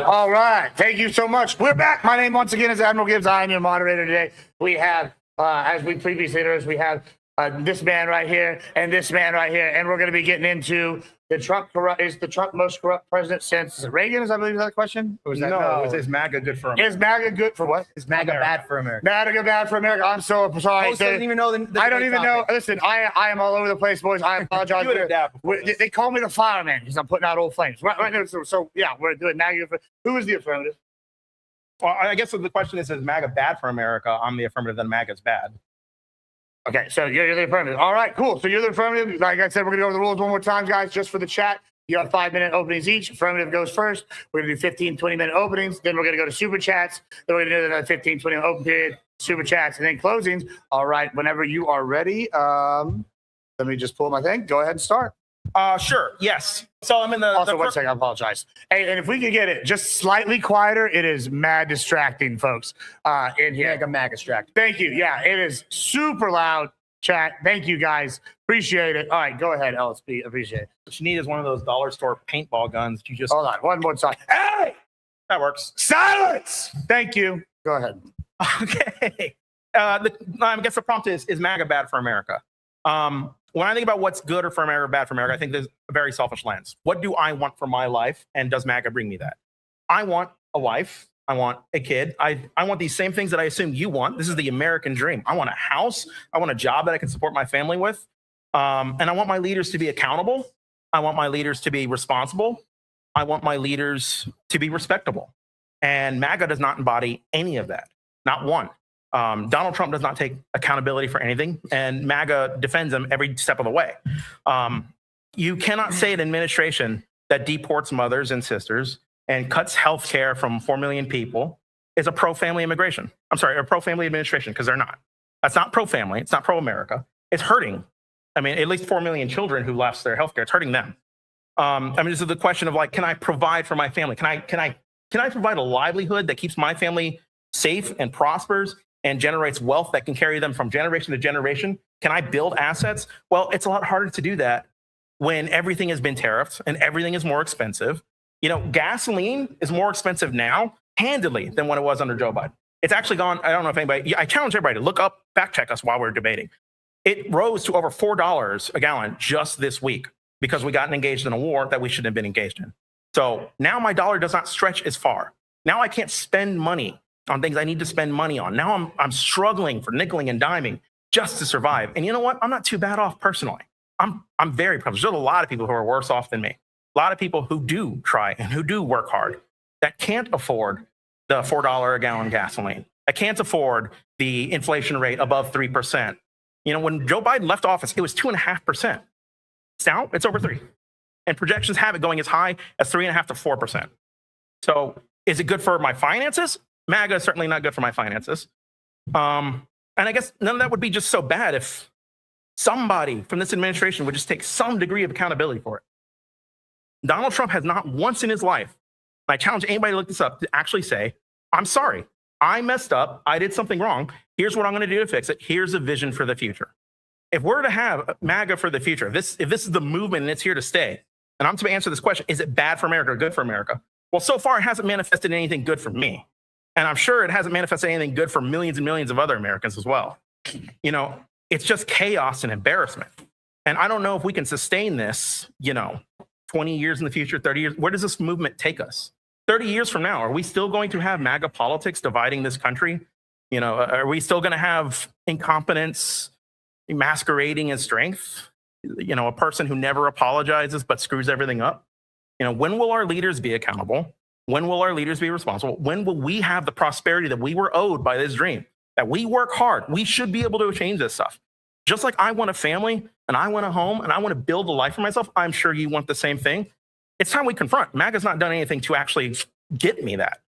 All right. Thank you so much. We're back. My name once again is Admiral Gibbs. I am your moderator today. We have, as we previously heard, we have this man right here and this man right here. And we're going to be getting into the Trump is the Trump most corrupt president since Reagan? Is I believe that question? Or was that, no, is MAGA good for America? Is MAGA good for what? Is MAGA bad for America? MAGA bad for America. I'm so sorry. Most doesn't even know the I don't even know. Listen, I am all over the place, boys. I apologize. They call me the fireman because I'm putting out old flames. Right now, so yeah, we're doing MAGA. Who is the affirmative? Well, I guess the question is MAGA bad for America? I'm the affirmative, then MAGA's bad. Okay, so you're the affirmative. All right, cool. So you're the affirmative. Like I said, we're going to go over the rules one more time, guys, just for the chat. You have 5-minute openings each. Affirmative goes first. We're going to do 15, 20-minute openings. Then we're going to go to super chats. Then we're going to do another 15, 20-minute open period, super chats, and then closings. All right, whenever you are ready, let me just pull my thing. Go ahead and start. Sure, yes. So I'm in the... Also, one second, I apologize. Hey, and if we could get it just slightly quieter, it is mad distracting, folks, in here. MAGA distracting. Thank you. Yeah, it is super loud. Chat. Thank you, guys. Appreciate it. All right, go ahead, LSP. Appreciate it. What you need is one of those dollar store paintball guns. You just hold on. One more time. Hey, that works. Silence. Thank you. Go ahead. Okay. I guess the prompt is MAGA bad for America? When I think about what's good for America, bad for America, I think there's a very selfish lens. What do I want for my life, and does MAGA bring me that? I want a wife. I want a kid. I want these same things that I assume you want. This is the American dream. I want a house. I want a job that I can support my family with. And I want my leaders to be accountable. I want my leaders to be responsible. I want my leaders to be respectable. And MAGA does not embody any of that. Not one. Donald Trump does not take accountability for anything, and MAGA defends him every step of the way. You cannot say an administration that deports mothers and sisters and cuts health care from 4 million people is a pro-family immigration. I'm sorry, a pro-family administration, because they're not. That's not pro-family. It's not pro-America. It's hurting. I mean, at least 4 million children who lost their health care. It's hurting them. I mean, this is the question of like, can I provide for my family? Can I provide a livelihood that keeps my family safe and prospers and generates wealth that can carry them from generation to generation? Can I build assets? Well, it's a lot harder to do that when everything has been tariffed and everything is more expensive. You know, gasoline is more expensive now, handedly, than when it was under Joe Biden. It's actually gone. I don't know if anybody, I challenge everybody to look up, fact check us while we're debating. It rose to over $4 a gallon just this week because we got engaged in a war that we shouldn't have been engaged in. So now my dollar does not stretch as far. Now I can't spend money on things I need to spend money on. Now I'm struggling for nickeling and diming just to survive. And you know what? I'm not too bad off personally. I'm very privileged. There's a lot of people who are worse off than me. A lot of people who do try and who do work hard that can't afford the $4 a gallon gasoline. That can't afford the inflation rate above 3%. You know, when Joe Biden left office, it was 2.5%. Now it's over 3%. And projections have it going as high as 3.5% to 4%. So is it good for my finances? MAGA is certainly not good for my finances. And I guess none of that would be just so bad if somebody from this administration would just take some degree of accountability for it. Donald Trump has not once in his life, and I challenge anybody to look this up, to actually say, I'm sorry, I messed up, I did something wrong, here's what I'm gonna do to fix it, here's a vision for the future. If we're to have MAGA for the future, if this is the movement and it's here to stay, and I'm to answer this question, is it bad for America or good for America? Well, so far it hasn't manifested anything good for me. And I'm sure it hasn't manifested anything good for millions and millions of other Americans as well. You know, it's just chaos and embarrassment. And I don't know if we can sustain this, you know, 20 years in the future, 30 years. Where does this movement take us? 30 years from now, are we still going to have MAGA politics dividing this country? You know, are we still going to have incompetence masquerading as strength? You know, a person who never apologizes but screws everything up? You know, when will our leaders be accountable? When will our leaders be responsible? When will we have the prosperity that we were owed by this dream? That we work hard. We should be able to change this stuff. Just like I want a family and I want a home and I want to build a life for myself, I'm sure you want the same thing. It's time we confront. MAGA's not done anything to actually get me that.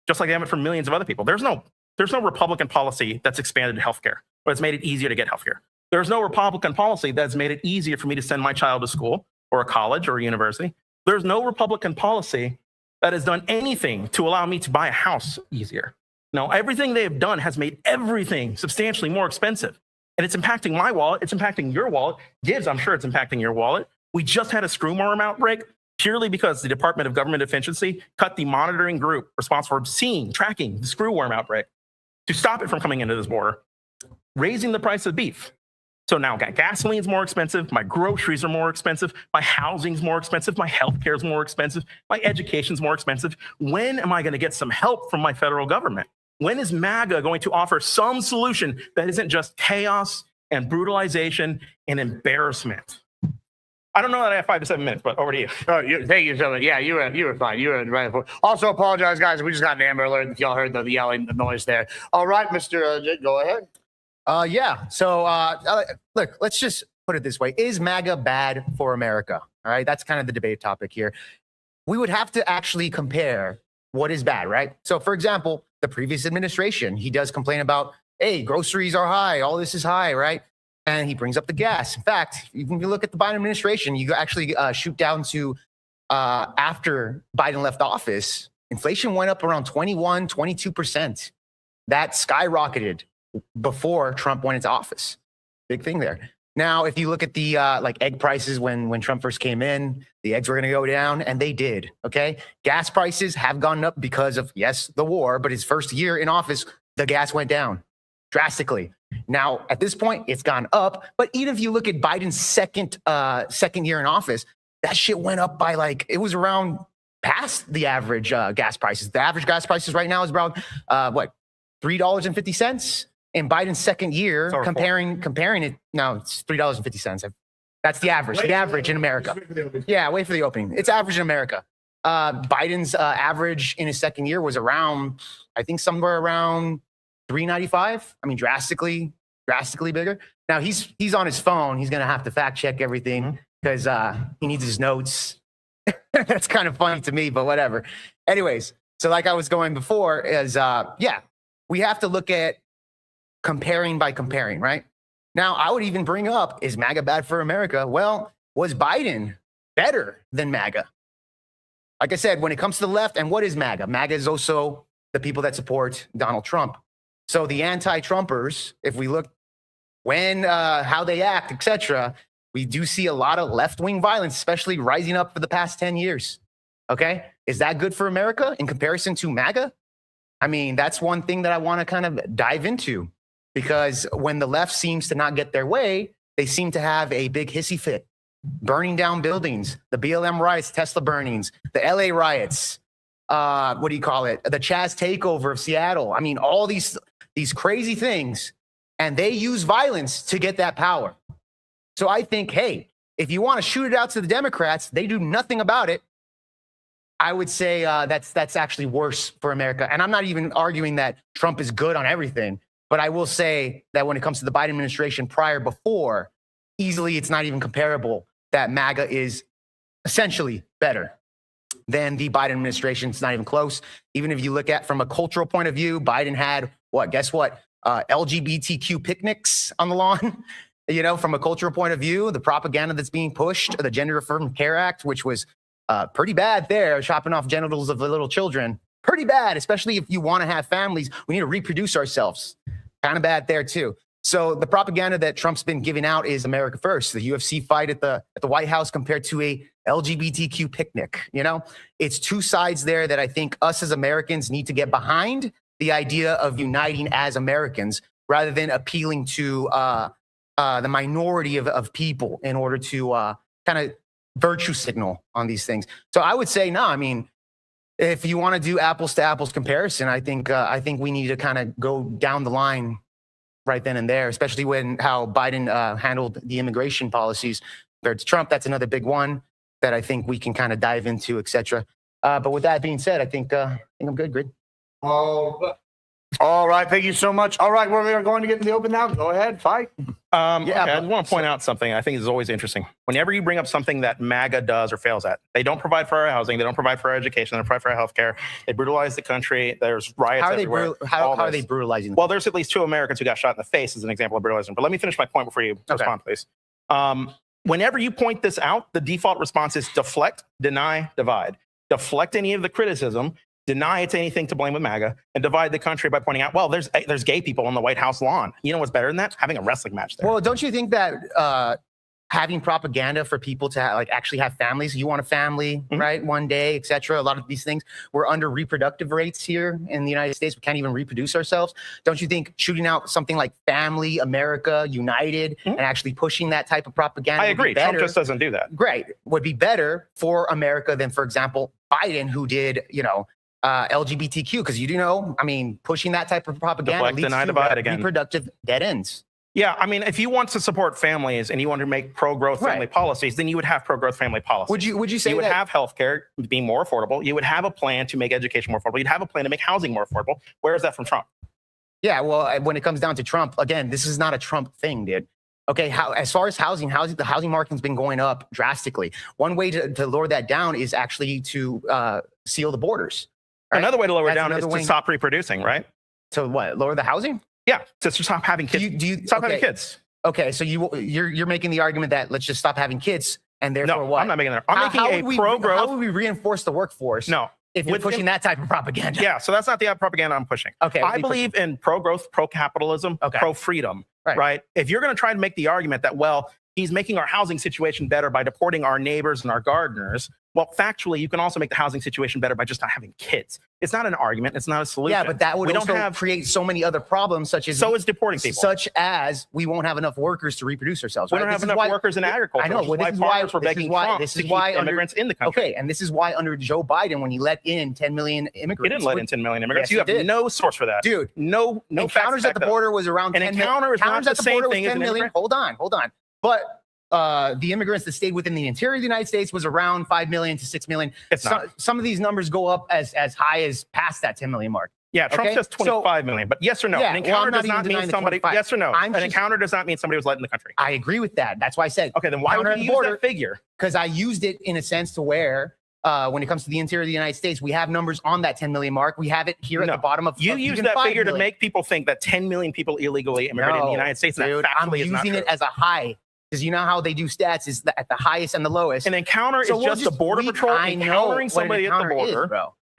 Just like they haven't for millions of other people. There's no Republican policy that's expanded healthcare, or it's made it easier to get healthcare. There's no Republican policy that's made it easier for me to send my child to school or a college or a university. There's no Republican policy that has done anything to allow me to buy a house easier. No, everything they have done has made everything substantially more expensive. And it's impacting my wallet. It's impacting your wallet. Gibbs, I'm sure it's impacting your wallet. We just had a screw worm outbreak. purely because the Department of Government Efficiency cut the monitoring group responsible for seeing, tracking the screwworm outbreak to stop it from coming into this border, raising the price of beef. So now gasoline's more expensive, my groceries are more expensive, my housing's more expensive, my healthcare's more expensive, my education's more expensive. When am I going to get some help from my federal government? When is MAGA going to offer some solution that isn't just chaos and brutalization and embarrassment? I don't know that I have 5 to 7 minutes, but over to you. Thank you so much. Yeah, you were fine. You were right. Also, apologize, guys. We just got an Amber Alert. Y'all heard the yelling, the noise there. All right, Mr. Go ahead. Yeah. So look, let's just put it this way. Is MAGA bad for America? All right. That's kind of the debate topic here. We would have to actually compare what is bad, right? So for example, the previous administration, he does complain about, hey, groceries are high. All this is high, right? And he brings up the gas. In fact, even if you look at the Biden administration, you actually shoot down to after Biden left office, inflation went up around 21, 22%. That skyrocketed before Trump went into office. Big thing there. Now, if you look at the like egg prices when Trump first came in, the eggs were going to go down, and they did. Okay, gas prices have gone up because of, yes, the war, but his first year in office, the gas went down drastically. Now, at this point, it's gone up. But even if you look at Biden's second year in office, that shit went up by like, it was around past the average gas prices. The average gas prices right now is around what, $3.50. In Biden's second year, comparing it, no, it's $3.50. That's the average. The average in America. Yeah, wait for the opening. It's average in America. Biden's average in his second year was around, I think, somewhere around $3.95. I mean, drastically bigger. Now he's on his phone. He's gonna have to fact check everything because he needs his notes. That's kind of funny to me, but whatever. Anyways, so like I was going before, is yeah, we have to look at comparing by comparing, right? Now, I would even bring up, is MAGA bad for America? Well, was Biden better than MAGA? Like I said, when it comes to the left, and what is MAGA? MAGA is also the people that support Donald Trump. So the anti-Trumpers, if we look when, how they act, etc., we do see a lot of left-wing violence, especially rising up for the past 10 years. Okay? Is that good for America in comparison to MAGA? I mean, that's one thing that I want to kind of dive into. Because when the left seems to not get their way, they seem to have a big hissy fit, burning down buildings, the BLM riots, Tesla burnings, the LA riots, what do you call it? The Chaz takeover of Seattle. I mean, all these crazy things, and they use violence to get that power. So I think, hey, if you want to shoot it out to the Democrats, they do nothing about it. I would say that's actually worse for America. And I'm not even arguing that Trump is good on everything. But I will say that when it comes to the Biden administration before, easily it's not even comparable that MAGA is essentially better than the Biden administration. It's not even close. Even if you look at from a cultural point of view, Biden had guess what? LGBTQ picnics on the lawn. You know, from a cultural point of view, the propaganda that's being pushed, the Gender Affirmative Care Act, which was pretty bad there, chopping off genitals of the little children. Pretty bad, especially if you want to have families. We need to reproduce ourselves. Kind of bad there too. So the propaganda that Trump's been giving out is America first. The UFC fight at the White House compared to a LGBTQ picnic. You know, it's two sides there that I think us as Americans need to get behind the idea of uniting as Americans rather than appealing to the minority of people in order to kind of virtue signal on these things. So I would say no. I mean, if you want to do apples to apples comparison, I think we need to kind of go down the line right then and there, especially when how Biden handled the immigration policies compared to Trump. That's another big one that I think we can kind of dive into, etc. But with that being said, I think I'm good, Grid. All right, thank you so much. All right, we're going to get in the open now. Go ahead, fight. Okay, I just want to point out something I think is always interesting. Whenever you bring up something that MAGA does or fails at, they don't provide for our housing, they don't provide for our education, they don't provide for our healthcare. They brutalize the country. There's riots everywhere. How are they brutalizing? Well, there's at least 2 Americans who got shot in the face as an example of brutalizing. But let me finish my point before you respond, please. Whenever you point this out, the default response is deflect, deny, divide. Deflect any of the criticism, deny it's anything to blame with MAGA, and divide the country by pointing out, well, there's gay people on the White House lawn. You know what's better than that? Having a wrestling match there. Well, don't you think that having propaganda for people to like actually have families. You want a family, right? One day, etc. A lot of these things. We're under reproductive rates here in the United States. We can't even reproduce ourselves. Don't you think shooting out something like Family, America, United, and actually pushing that type of propaganda? I agree. Trump just doesn't do that. Great. Would be better for America than, for example, Biden, who did, LGBTQ, because pushing that type of propaganda leads to reproductive dead ends. Yeah, I mean, if you want to support families and you want to make pro-growth family policies, then you would have pro-growth family policies. Would you say you would have healthcare being more affordable? You would have a plan to make education more affordable. You'd have a plan to make housing more affordable. Where is that from Trump? Yeah, well, when it comes down to Trump, again, this is not a Trump thing, dude. Okay, as far as housing, the housing market's been going up drastically. One way to lower that down is actually to seal the borders. Right? Another way to lower it down is to stop reproducing, right? So what? Lower the housing? Yeah, to stop having kids. Stop having kids. Okay, so you're making the argument that let's just stop having kids, and therefore what? I'm not making that. I'm making a pro-growth. How would we reinforce the workforce? No. If you're pushing that type of propaganda. Yeah, so that's not the propaganda I'm pushing. Okay. I believe in pro-growth, pro-capitalism, pro-freedom, right? If you're going to try to make the argument that, well, he's making our housing situation better by deporting our neighbors and our gardeners, well, factually, you can also make the housing situation better by just not having kids. It's not an argument. It's not a solution. Yeah, but that would also create so many other problems, such as deporting people. Such as we won't have enough workers to reproduce ourselves. We don't have enough workers in agriculture. I know. This is why we're begging Trump to keep immigrants in the country. Okay, and this is why under Joe Biden, when he let in 10 million immigrants, he didn't let in 10 million immigrants. Yes, you have no source for that, dude. No. Encounters at the border was around 10 million. Encounter is not the same thing as an immigrant. Hold on. But the immigrants that stayed within the interior of the United States was around 5 million to 6 million. Some of these numbers go up as high as past that 10 million mark. Yeah, Trump says 25 million, but yes or no? An encounter does not mean somebody. Yes or no? An encounter does not mean somebody was let in the country. I agree with that. That's why I said. Okay, then why would you use that figure? Because I used it in a sense to where, when it comes to the interior of the United States, we have numbers on that 10 million mark. We have it here at the bottom of. You use that figure to make people think that 10 million people illegally immigrated in the United States. Dude, I'm using it as a high. Because you know how they do stats is at the highest and the lowest. An encounter is just the border patrol encountering somebody at the border,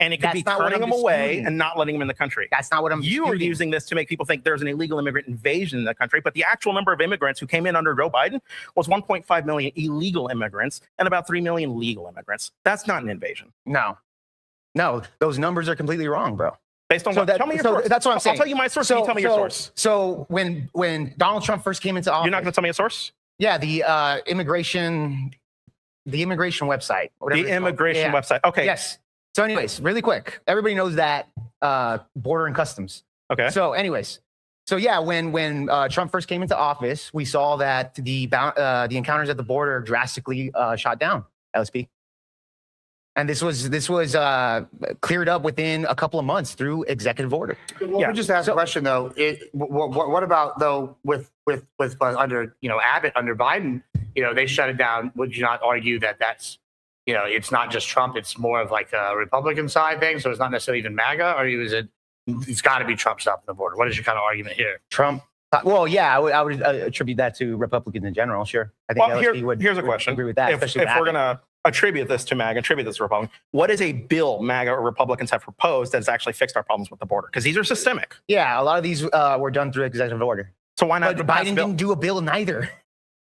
and it could be turning them away and not letting them in the country. That's not what I'm You are using this to make people think there's an illegal immigrant invasion in the country, but the actual number of immigrants who came in under Joe Biden was 1.5 million illegal immigrants and about 3 million legal immigrants. That's not an invasion. No, those numbers are completely wrong, bro. Based on what? Tell me your source. That's what I'm saying. I'll tell you my source. You tell me your source. So when Donald Trump first came into office, you're not going to tell me a source? Yeah, the immigration website. The immigration website. Okay. Yes. So anyways, really quick. Everybody knows that border and customs. Okay. So anyways, when Trump first came into office, we saw that the encounters at the border drastically shot down, LSP. And this was cleared up within a couple of months through executive order. Well, let me just ask a question though. What about though with under Abbott under Biden? They shut it down. Would you not argue that that's it's not just Trump? It's more of like a Republican side thing. So it's not necessarily even MAGA, or is it? It's got to be Trump stopping the border. What is your kind of argument here? Trump. Well, yeah, I would attribute that to Republicans in general. Sure, I think here's a question. Agree with that. If we're gonna attribute this to MAGA, attribute this to Republican, what is a bill MAGA or Republicans have proposed that has actually fixed our problems with the border? Because these are systemic. Yeah, a lot of these were done through executive order. So why not? But Biden didn't do a bill neither.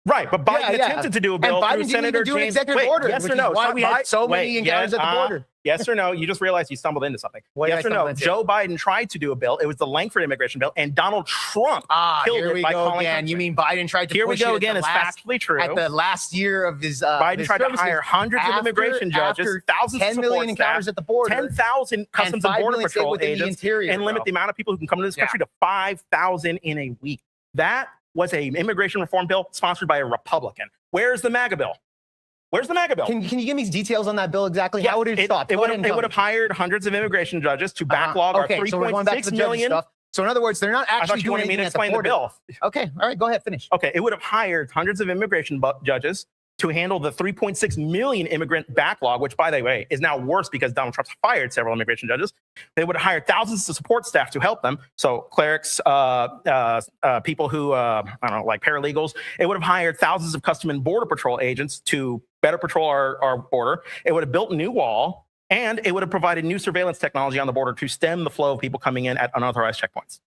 Right, but Biden attempted to do a bill through Senator James. Yes or no? Why we had so many encounters at the border? Yes or no? You just realized you stumbled into something. Yes or no? Joe Biden tried to do a bill. It was the Langford immigration bill, and Donald Trump killed it by calling it. You mean Biden tried to? Here we go again. It's factually true. At the last year of his, Biden tried to hire hundreds of immigration judges, thousands of 10 million encounters at the border, 10,000 Customs and Border Patrol agents, and limit the amount of people who can come to this country to 5,000 in a week. That was an immigration reform bill sponsored by a Republican. Where's the MAGA bill? Where's the MAGA bill? Can you give me details on that bill exactly? How would it stop? It would have hired hundreds of immigration judges to backlog our 3.6 million. So in other words, they're not actually doing anything at the border. Okay, all right, go ahead, finish. Okay, it would have hired hundreds of immigration judges to handle the 3.6 million immigrant backlog, which, by the way, is now worse because Donald Trump's fired several immigration judges. They would have hired thousands of support staff to help them. So clerics, people who, like paralegals. It would have hired thousands of Customs and Border Patrol agents to better patrol our border. It would have built a new wall, and it would have provided new surveillance technology on the border to stem the flow of people coming in at unauthorized checkpoints.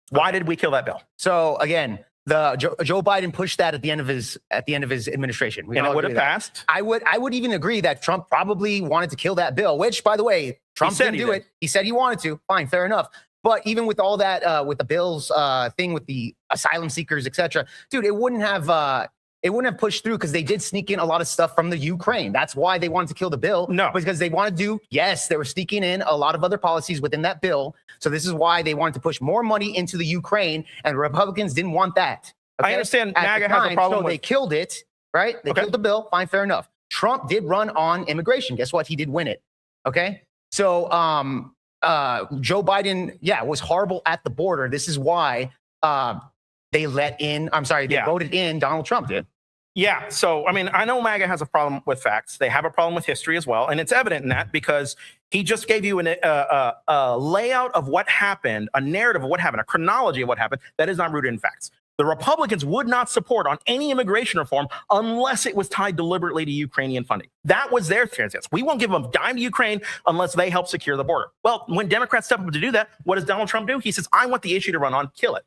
Why did we kill that bill? So again, Joe Biden pushed that at the end of his administration. We And all it would agree have that. passed. I would even agree that Trump probably wanted to kill that bill, which, by the way, Trump said didn't he do did. it. He said he wanted to. Fine, fair enough. But even with all that, with the bills thing, with the asylum seekers, etc., dude, it wouldn't have pushed through because they did sneak in a lot of stuff from the Ukraine. That's why they wanted to kill the bill. No. Because they wanted to do, yes, they were sneaking in a lot of other policies within that bill. So this is why they wanted to push more money into the Ukraine, and the Republicans didn't want that. I understand At MAGA the has a time, problem so with. they killed it, right? They Okay. killed the bill. Fine, fair enough. Trump did run on immigration. Guess what? He did win it. Okay. So Joe Biden, was horrible at the border. This is why they voted in Donald Trump, dude. Yeah. So, I mean, I know MAGA has a problem with facts. They have a problem with history as well. And it's evident in that because he just gave you a layout of what happened, a narrative of what happened, a chronology of what happened that is not rooted in facts. The Republicans would not support on any immigration reform unless it was tied deliberately to Ukrainian funding. That was their stance. We won't give them a dime to Ukraine unless they help secure the border. Well, when Democrats step up to do that, what does Donald Trump do? He says, I want the issue to run on, kill it.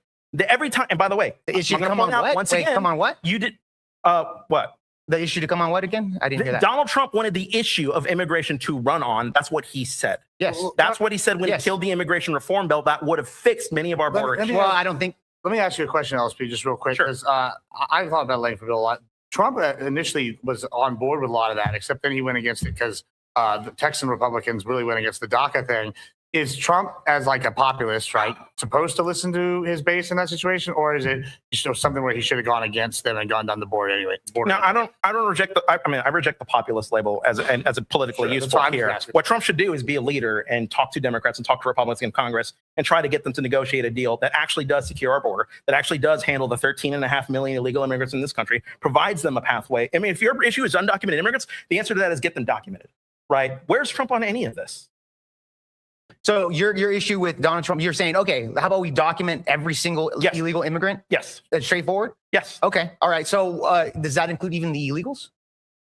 Every time, and by the way, The issue I'm to gonna come on point out what? once Wait, again, come on what? you did, what? The issue to come on what again? I didn't hear that. Donald Trump wanted the issue of immigration to run on. That's what he said. Yes. That's what he said when Yes. he killed the immigration reform bill. That would have fixed many of our Let- border let me issues. Well, I don't think. Let me ask you a question, LSP, just real quick, Sure. because I thought about Langford Bill a lot. Trump initially was on board with a lot of that, except then he went against it because the Texan Republicans really went against the DACA thing. Is Trump, as like a populist, right, supposed to listen to his base in that situation, or is it something where he should have gone against them and gone down the board anyway? No, I don't reject the. I reject the populist label as a politically Sure, that's useful what I'm just here. asking. What Trump should do is be a leader and talk to Democrats and talk to Republicans in Congress and try to get them to negotiate a deal that actually does secure our border, that actually does handle the 13.5 million illegal immigrants in this country, provides them a pathway. I mean, if your issue is undocumented immigrants, the answer to that is get them documented, right? Where's Trump on any of this? So your issue with Donald Trump, you're saying, okay, how about we document every single Yes. illegal immigrant? Yes, That's straightforward. yes, Okay. All right. So does that include even the illegals?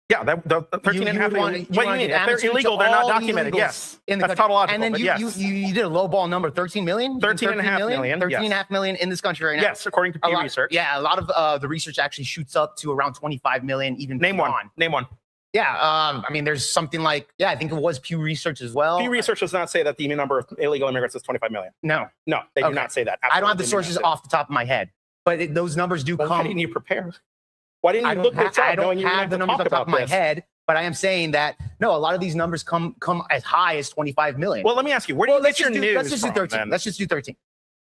yeah. The 13.5 million. What do you mean? If they're illegal, they're not documented. Yes, In the that's country. tautological. And then but you, yes. you did a low ball number, 13 million? 13.5 million, 13.5 million in this country right now. Yes, according to A Pew lot- Research. Yeah, a lot of the research actually shoots up to around 25 million, even Name one. beyond. Name one. Yeah, I mean, there's something like, I think it was Pew Research as well. Pew Research does not say that the number of illegal immigrants is 25 million. No, No, they do Okay. not say that. I don't have the Absolutely sources do not say off the top of my head, but those numbers do that. Well, why come. didn't you prepare? Why didn't I you don't, look this up? I don't knowing you were gonna have the to numbers off talk the top about of my this? head, but I am saying that, no, a lot of these numbers come as high as 25 million. Well, let me ask you, where do you get your news let's just do from, 13. then? Let's just do 13.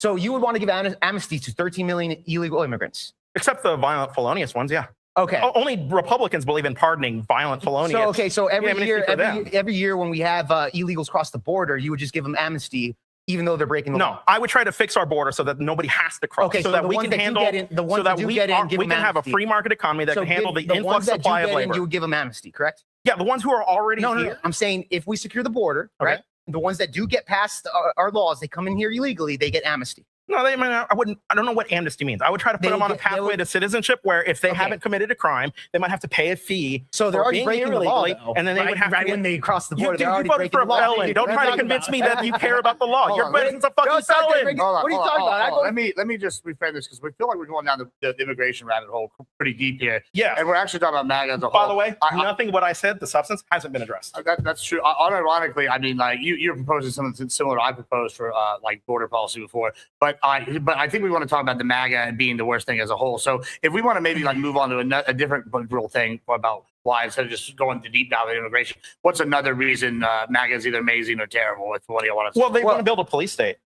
So you would want to give amnesty to 13 million illegal immigrants. Except the violent, felonious ones, yeah. Okay. Only Republicans believe in pardoning violent, felonious. So every amnesty year, for them. every year when we have illegals cross the border, you would just give them amnesty, even though they're breaking the No, law. I would try to fix our border so that nobody has to cross. Okay, so so that the we ones can that do handle, get in- the ones so that that do we get in, are, give we them can have a amnesty. free market economy that So can handle give- the ones influx that do supply of get in, labor. you would give them amnesty, correct? Yeah, the ones who are already No. here. I'm saying if we secure the border, Okay. right? The ones that do get past our laws, they come in here illegally, they get amnesty. No, they might not, I wouldn't. I don't know what amnesty means. I would try to put They them on a would get- they pathway would- to citizenship, where if they Okay. haven't committed a crime, they might have to pay a fee. So they're for already being breaking here the law, illegally, though. and then they right, would have right to. when they cross the You, border. dude, they're you already voted for breaking a the law. felon. Don't try to What are you convince me talking that about? you care about the law. Hold Your on, president's a fucking No, it's not felon. breaking- Hold on, What are you hold on, talking hold on, about? hold on. Let me just reframe this because we feel like we're going down the immigration rabbit hole pretty deep here, Yeah. and we're actually talking about MAGA as a whole. By the way, I- nothing what I said, the substance, hasn't been addressed. That's true. Unironically, I mean, like you're proposing something similar to I proposed for like border policy before, but I think we want to talk about the MAGA and being the worst thing as a whole. So if we want to maybe like move on to a different real thing about why instead of just going to deep dive into immigration, what's another reason MAGA is either amazing or terrible? What do you want to? Well, they want to build a police state.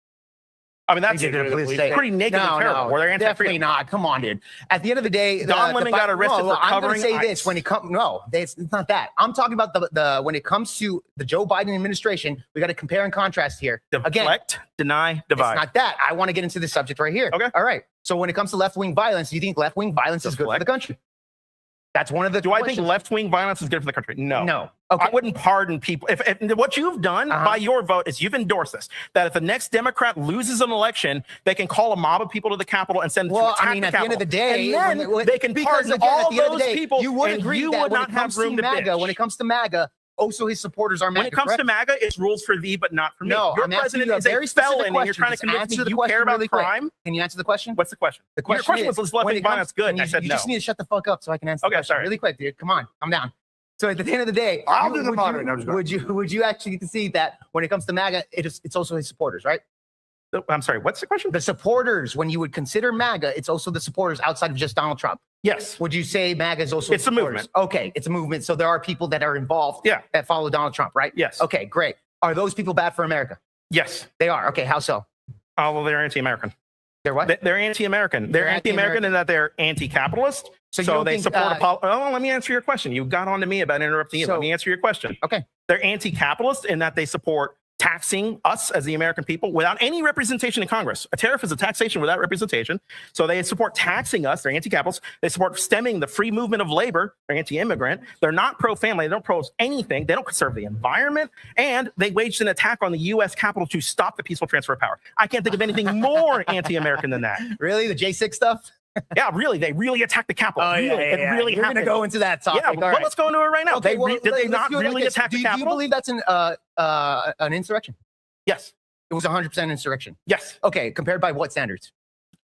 I mean, that's They did a police state. pretty naked and terrible. Where they're definitely anti-freedom. not. Come on, dude. At the end of the day, Don Lemon got arrested for I'm covering gonna say ICE. this when it comes. No, it's not that. I'm talking about the when it comes to the Joe Biden administration. We got to compare and contrast here. Again, Deflect, deny, divide. it's not that. I want to get into this subject right here. Okay. All right. So when it comes to left wing violence, do you think left wing violence is good for Deflect. the country? That's one of the. Do I think questions. left-wing violence is good for the country? No. No. Okay. I wouldn't pardon people. If what you've done by your vote is you've endorsed this, that if the next Democrat loses an election, they can call a mob of people to the Capitol and send them Well, to attack I mean, the at the end of Capitol. the day, and then when- they can because pardon again, at all the end of those the day, people, you would and agree you that would when not it have comes room to to MAGA, bitch. when it comes to MAGA, also his supporters are MAGA. When it comes to MAGA, it's rules for thee, but not for me. No, your I'm asking president you a is a very specific felon, and you're question. trying to Just convince answer me the you question care about really quick. crime. Can you answer the question? What's the question? The Your question is, was left when it violence comes- good. you, I said you no. just need to shut the fuck up so I can answer the Okay, question sorry. really quick, dude. Come on, calm down. So at the end of the day, I'll do the moderator. would you actually get to see that when it comes to MAGA, it's also his supporters, right? I'm sorry. What's the question? The supporters, when you would consider MAGA, it's also the supporters outside of just Donald Trump. Yes. Would you say MAGA is also It's a supporters? movement. Okay, it's a movement. So there are people that are involved Yeah. that follow Donald Trump, right? Yes. Okay, great. Are those people bad for America? Yes. They are. Okay, how so? Oh, well, they're anti-American. They're what? They're anti-American. They're They're anti-American in that they're anti-capitalist. So you So don't they think, support oh, let me answer your question. You got on to me about interrupting you. So- Let me answer your question. Okay. They're anti-capitalist in that they support taxing us as the American people without any representation in Congress. A tariff is a taxation without representation. So they support taxing us. They're anti-capitalist. They support stemming the free movement of labor. They're anti-immigrant. They're not pro-family. They don't propose anything. They don't conserve the environment. And they waged an attack on the U.S. Capitol to stop the peaceful transfer of power. I can't think of anything more anti-American than that. Really? The J6 stuff? Yeah, really. They really attacked the Capitol. Really, it really You're going to happened. go into that topic. Yeah, All well, right. let's go into it right now. Okay, Did they let's not do it like really this. attack the Do you Capitol? believe that's an insurrection? Yes. It was 100% insurrection. Yes. Okay, compared by what standards?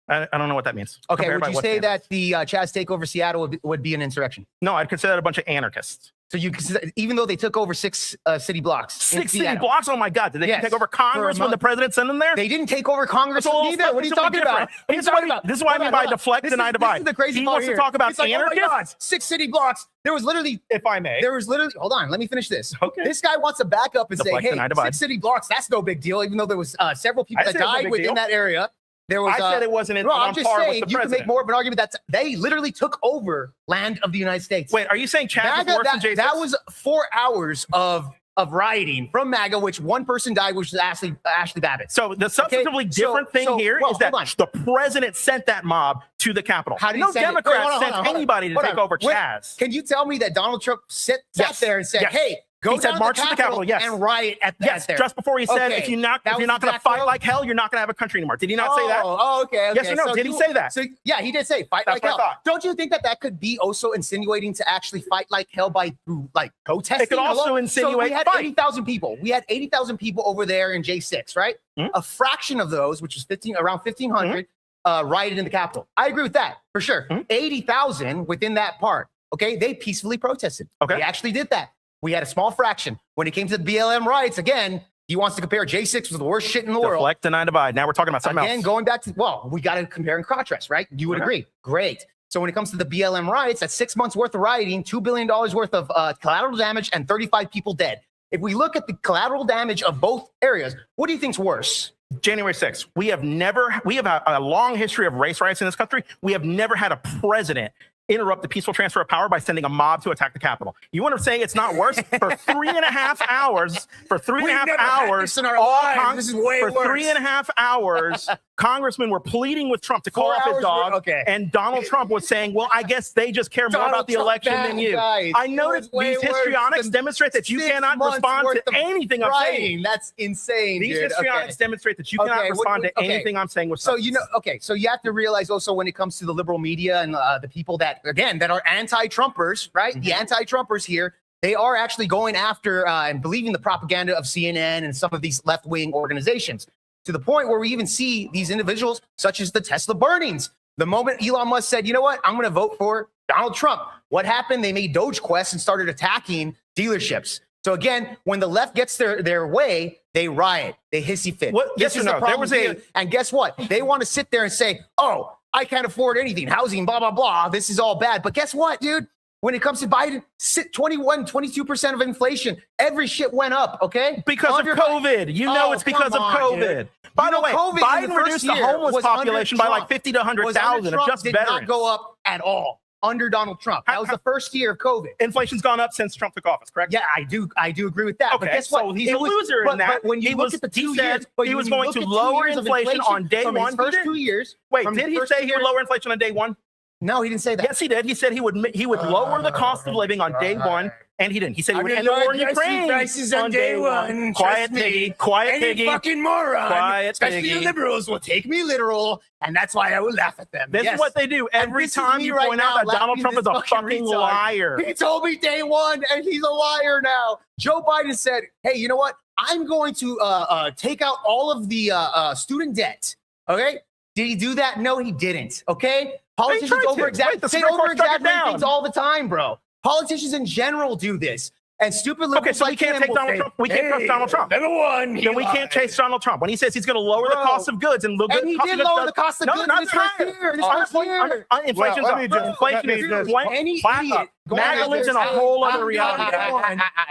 I don't know what that means. Okay, Compared would by you what say standards? that the Chaz takeover Seattle would be an insurrection? No, I'd consider that a bunch of anarchists. So you even though they took over 6 city blocks, in Six city Seattle, blocks? Oh my God. Did they Yes, take over Congress for a when the month. president sent them there? they didn't take over Congress That's a little either. What are you something talking about? different. What are you This is talking what- about? this is what I Hold mean on, by hold on. deflect, This deny, is- divide. This is the crazy He part wants to here. talk about It's like, oh my God, anarchists? 6 city blocks. There was literally If I may. hold on, let me finish this. Okay. This guy wants to back up and Deflect, say, deny, hey, divide. 6 city blocks, that's no big deal, even though there was several people I that said it was no died big within deal. that area. There was, I said it wasn't no, on I'm just par saying, with the you can make president. more of an argument that they literally took over land of the United States. Wait, are you saying Chaz is MAGA, worse than J6? that was 4 hours of rioting from MAGA, which one person died, which was Ashley Babbitt. So the substantively different thing here is that the president sent that mob to the Capitol. How did he No send it? Democrat Hold on, sent hold on. anybody to Hold take on. over Wait, Chaz. Can you tell me that Donald Trump sat Yes. there and said, Yes. hey, go He said down march to to the Capitol, yes. and riot at Yes, there. just before he said, Okay. if you're not That going was to exact fight quote? like hell, you're not going to have a country anymore. Did he not say that? Oh, okay. Yes or no? So Did he say that? So yeah, he did say fight That's like what I hell. thought. Don't you think that could be also insinuating to actually fight like hell by through like protesting? It could also alone? insinuate So we had fight. 80,000 people. We had 80,000 people over there in J6, right? Mhm. A fraction of those, which was around 1,500, rioted in the Capitol. I agree with that for sure. Mhm. 80,000 within that part. Okay, they peacefully protested. Okay. They actually did that. We had a small fraction. When it came to the BLM riots, again, he wants to compare J6 with the worst shit in the world. Deflect, deny, divide. Now we're talking about something Again, else. going back to, well, we got to compare and contrast, right? You would Okay. agree. Great. So when it comes to the BLM riots, that's 6 months worth of rioting, $2 billion worth of collateral damage, and 35 people dead. If we look at the collateral damage of both areas, what do you think's worse? January 6th. We have a long history of race riots in this country. We have never had a president interrupt the peaceful transfer of power by sending a mob to attack the Capitol. You want to say it's not worse? For 3.5 hours, for 3.5 hours, in our all lives. This is way for worse. 3.5 hours, congressmen were pleading with Trump to call 4 off his hours dog. okay. And Donald Trump was saying, well, I guess they just care more Donald about the Trump, election bad than you. guys. I It noticed was way these worse histrionics than demonstrate that you 6 cannot months respond worth to of anything I'm saying. rioting. That's insane, These dude. histrionics Okay. demonstrate that you cannot Okay, respond to okay. anything I'm saying with So substance. you know, okay. So you have to realize also when it comes to the liberal media and the people that that are anti-Trumpers, right? The anti-Trumpers here, they are actually going after and believing the propaganda of CNN and some of these left-wing organizations to the point where we even see these individuals, such as the Tesla burnings. The moment Elon Musk said, "You know what? I'm going to vote for Donald Trump," what happened? They made Dogequest and started attacking dealerships. So again, when the left gets their way, they riot, they hissy fit. What- yes or is no? the There problem was a- here. And guess what? They want to sit there and say, "Oh, I can't afford anything, housing, blah, blah, blah. This is all bad." But guess what, dude? When it comes to Biden, 22% of inflation. Every shit went up, okay? Because of COVID. You know Oh, it's because of come on, COVID. dude. By You the know, way, COVID in the Biden first reduced the year homeless was under population by like Trump. 50 to Was under 100,000 of Trump, just did veterans. not go up at all under Donald Trump. That was the first year of COVID. Inflation's gone up since Trump took office, correct? Yeah, I do agree with that. But Okay, guess what? so he's It a was- loser but, in that. But when you He look was- at the he 2 said years, but he when was you going look to at 2 lower years of inflation on day from one, his he first did? 2 years. Wait, from did his he first say 2 he would years- lower inflation on day one? No, he didn't say that. Yes, he did. He said he would lower the cost of living on day one And he didn't. He said he I would did end the war not in get Ukraine prices on day one. Quiet Trust me. piggy. Quiet Any piggy. fucking moron, Quiet especially piggy. the liberals, will take me literal, and that's why I will laugh at them. This Yes. is what they do every this is time me you right point out now that Donald laughing Trump at is a this fucking fucking retard. liar. He told me day one, and he's a liar now. Joe Biden said, "Hey, you know what? I'm going to take out all of the student debt." Okay. Did he do that? No, he didn't. Okay. Politicians tried to. over Right, the exaggerate Supreme Court struck it things down. all the time, bro. Politicians in general do this. And stupid liberals Okay, so we like can't him take will Donald say, Trump. We can't trust "Hey, Donald Trump. Number one, Then we can't chase Donald Trump when he says he's going to lower the Bro. cost of goods and look. And he did lower the cost of goods not in his first higher. year. In his first year. Inflation's Well, let me up. just- Inflation let me is just- Any flat idiot up. going MAGA out lives there in a saying, whole "I'm other reality. gonna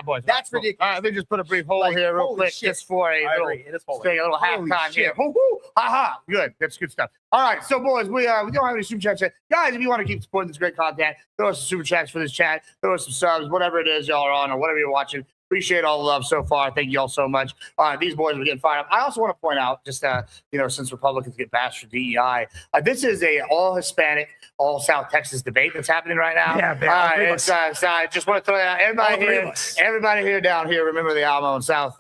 one." That's ridiculous. All right, let me just put a brief hold Like, here real holy quick, shit. just for a I little, agree. It is holy. say a little Holy halftime here. shit. Hoo hoo, ha. Good. That's good stuff. All right, so boys, we don't have any super chats yet. Guys, if you want to keep supporting this great content, throw us some super chats for this chat, throw us some subs, whatever it is y'all are on or whatever you're watching. Appreciate all the love so far. Thank you all so much. These boys are getting fired up. I also want to point out, just since Republicans get bashed for DEI, this is a all Hispanic, all South Texas debate that's happening right now. Yeah, So I just want to throw that out. Everybody here down here, remember the Alamo in South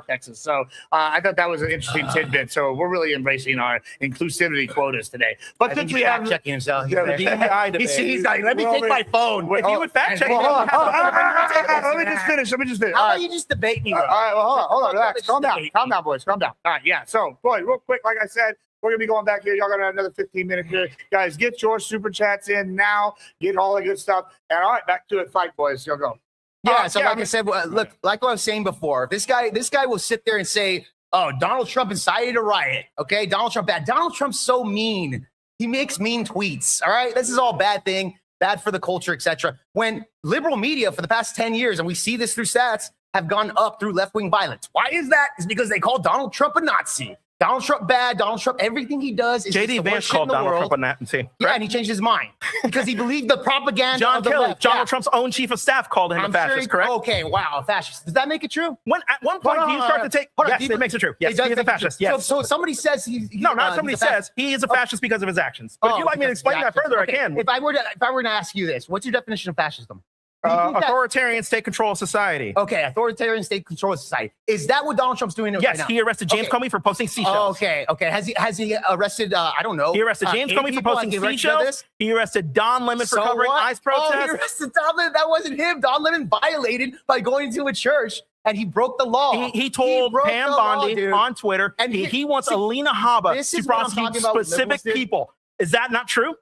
Texas. So I thought that was an interesting tidbit. So we're really embracing our inclusivity quotas today. But since we have checking himself. Yeah, The DEI debate. He's like, let me take my phone. If you would fact check, Well, hold on. Let me just finish. How All about right. you just debate me? All bro? right, well, hold on, relax. Let's Calm down. debate. Calm down, boys. Calm down. All right, yeah. So, boy, real quick, like I said, we're going to be going back here. Y'all going to have another 15 minutes here. Guys, get your super chats in now. Get all the good stuff. And all right, back to it. Fight, boys. Y'all go. Yeah, so like I said, look, like what I was saying before, this guy will sit there and say, "Oh, Donald Trump incited a riot." Okay, Donald Trump bad. Donald Trump's so mean. He makes mean tweets. All right, this is all bad thing, bad for the culture, etc. When liberal media for the past 10 years, and we see this through stats, have gone up through left-wing violence. Why is that? It's because they call Donald Trump a Nazi. Donald Trump bad. Donald Trump, everything he does is JD just the Vance worst shit in called the Donald world. Trump a Nazi. Yeah, and he changed his mind because he believed the propaganda John of the Kelly, left. Donald Yeah. Trump's own chief of staff, called him I'm a fascist, sure correct? Okay, wow, a fascist. Does that make it true? When at one point Hold do you on, start to take? hold on, Yes, do it makes it true. Yes, It does he is a make it true. fascist. Yes. So somebody says he's No, not somebody he's a fascist. says he is a fascist because of his actions. But if you'd like me to because explain of that his further, actions. I can. If I were to ask you this, what's your definition of fascism? Do you think that- Authoritarians take control of society. okay, authoritarian state control of society. Is that what Donald Trump's doing right Yes, now? he arrested James Okay. Comey for posting seashells. Okay. Has he arrested? I don't know. He arrested James 8 Comey for people? posting Has he arrested seashells. others? He arrested Don Lemon for So covering what? ICE Oh, he protests. arrested Don Lemon. That wasn't him. Don Lemon violated by going to a church, and he broke the law. He told broke Pam the law, Bondi dude. on Twitter And he wants see, Alina Habba this to is what I'm prosecute talking about with specific liberals, dude. people. Is that not true?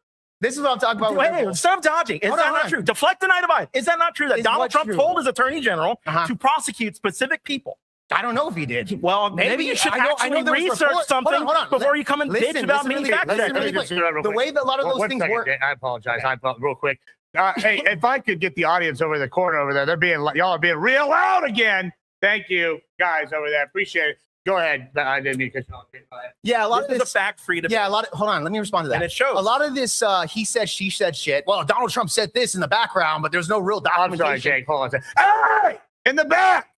This is what I'm talking about. with Wait, liberals. stop dodging. Is Hold that on, not hold on. true? Deflect and I divide. Is that not true that Is Donald what Trump true? told his attorney general Uh-huh. to prosecute specific people? I don't know if he did. Well, maybe you should actually there was research reports. something Hold on. before you come and bitch Listen, about listen me really- fact listen checking. really quick. The way that a lot of those things work. I apologize. Real quick. Hey, if I could get the audience over the corner over there, y'all are being real loud again. Thank you, guys over there. Appreciate it. Go ahead. I didn't mean to cut you off. Yeah, a lot This of is this. a fact free debate. Yeah, a lot of. Hold on, let me respond to that. And it shows. A lot of this he said, she said shit. Well, Donald Trump said this in the background, but there's no real I'm documentation. sorry, Jake. Hold on a second. Hey! In the back!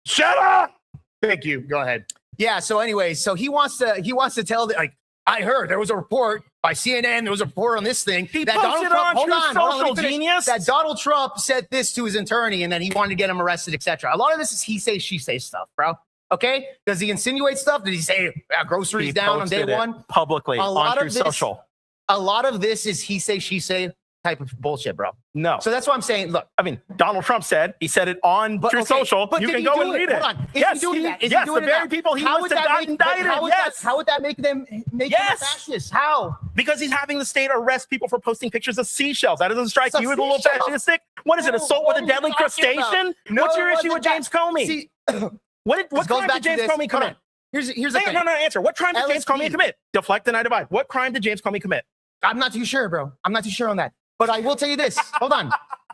Shut up! Thank you. Go ahead. Yeah. So anyway, so he wants to tell like I heard there was a report by CNN. There was a report on this thing He that posted on hold Truth on, let me Social, finish. genius. That Donald Trump said this to his attorney, and then he wanted to get him arrested, etc. A lot of this is he say she say stuff, bro. Okay. Does he insinuate stuff? Did he say groceries He down on day posted it one? publicly A lot on of Truth this- Social. A lot of this is he say she say type of bullshit, bro. No. So that's what I'm saying. Look. I mean, Donald Trump said he said it on But, Truth okay, Social. but You did can he go do and read it. Hold on. Is Yes, he doing that? Is yes, he doing the very that? people he How wants would to that make- indicted. how would Yes, how would that make them Yes. them fascists? How? because he's having the state arrest people for posting pictures of seashells. That doesn't strike It's a you as a little seashell. fascistic. What is it? No, Assault what with a are you deadly talking about? crustacean? No, What's your it issue with wasn't James Comey? See, what this goes crime back did to James this. Comey Hold commit? on. Here's the thing. No, answer. What crime did James LSD. Comey commit? Deflect and I divide. What crime did James Comey commit? I'm not too sure, bro. I'm not too sure on that. But I will tell you this. Hold on.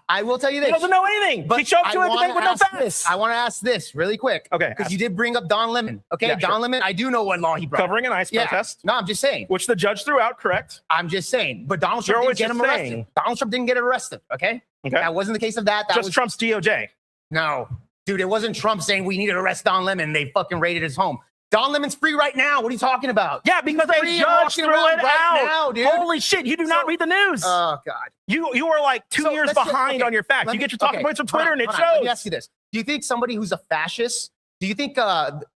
I will tell you He this. doesn't know anything. But He showed up to I a debate wanna with no ask facts. this. I want to ask this really quick. Okay, Because ask. you did bring up Don Lemon. Okay, Yeah, Don sure. Lemon. I do know what law he broke. Covering an ICE Yeah. protest, No, I'm just saying. which the judge threw out, correct? I'm just saying. But Donald You're Trump always didn't get him just arrested. saying. Donald Trump didn't get arrested. Okay. Okay. That wasn't the case of that. That Just was Trump's DOJ. no, dude. It wasn't Trump saying we need to arrest Don Lemon. They fucking raided his home. Don Lemon's free right now. What are you talking about? Yeah, because He's a free and judge walking threw around it right out. now, dude. Holy shit, you do not read the news. Oh, God. You are like 2 years let's just- behind okay, on your facts. let You me- get your talking okay, points from hold Twitter on, and it hold on. Let me shows. ask you this. Do you think somebody who's a fascist, do you think